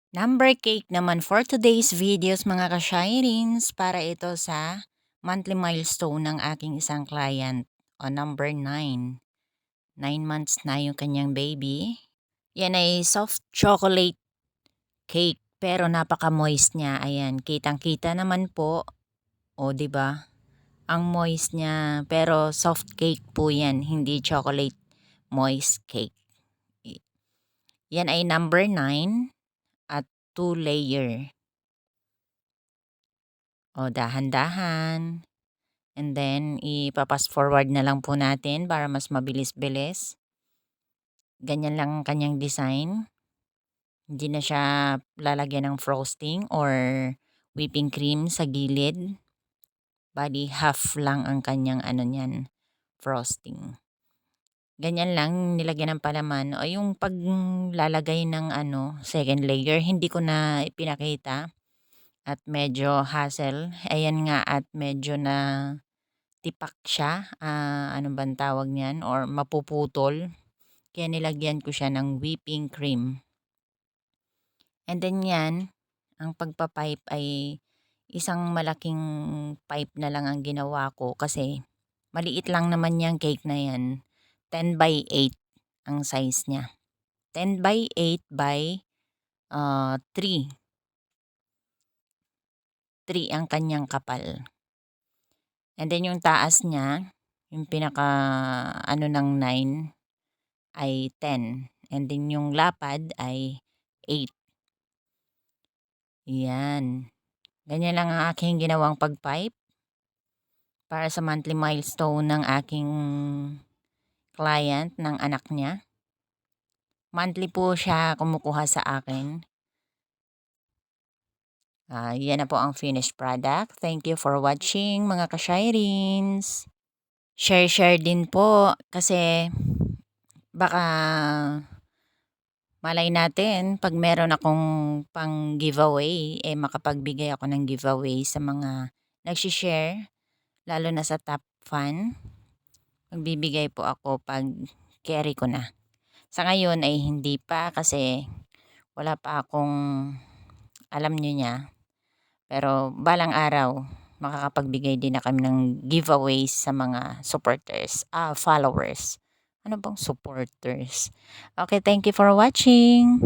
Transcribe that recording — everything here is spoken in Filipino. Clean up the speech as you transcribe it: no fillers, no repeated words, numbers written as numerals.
Number cake naman for today's videos mga ka-Shirins para ito sa monthly milestone ng aking isang client o number 9. 9 months na yung kanyang baby. Yan ay soft chocolate cake pero napaka-moist niya. Ayan, kitang-kita naman po. O, 'di ba? Ang moist niya pero soft cake po yan, hindi chocolate moist cake. Yan ay number 9 at 2 layer. O, dahan-dahan. And then, ipapas forward na lang po natin para mas mabilis-bilis. Ganyan lang ang kanyang design. Hindi na siya lalagyan ng frosting or whipping cream sa gilid. Bali, half lang ang kanyang frosting. Ganyan lang, nilagyan ng palaman. O yung paglalagay ng second layer, hindi ko na ipinakita. At medyo hassle. Ayan nga at medyo na tipak siya, ano bang tawag niyan or mapuputol. Kaya nilagyan ko siya ng whipping cream. And then yan, ang pagpapipe ay isang malaking pipe na lang ang ginawa ko kasi maliit lang naman yung cake na yan. 10 by 8 ang size niya. 10 by 8 by 3. 3 ang kanyang kapal. And then yung taas niya, yung pinaka ng 9 ay 10. And then yung lapad ay 8. Yan. Ganyan lang ang aking ginawang pagpipe para sa monthly milestone ng aking client ng anak niya. Monthly po siya kumukuha sa akin. Yan na po ang finished product. Thank you for watching mga ka-Shirins. Share din po kasi baka malay natin pag meron akong pang giveaway, makapagbigay ako ng giveaway sa mga nagsishare, lalo na sa top fan. Magbibigay po ako pag carry ko na. Sa ngayon ay hindi pa kasi wala pa akong alam nyo niya. Pero balang araw, makakapagbigay din na kami ng giveaways sa mga followers. Ano bang supporters? Okay, thank you for watching.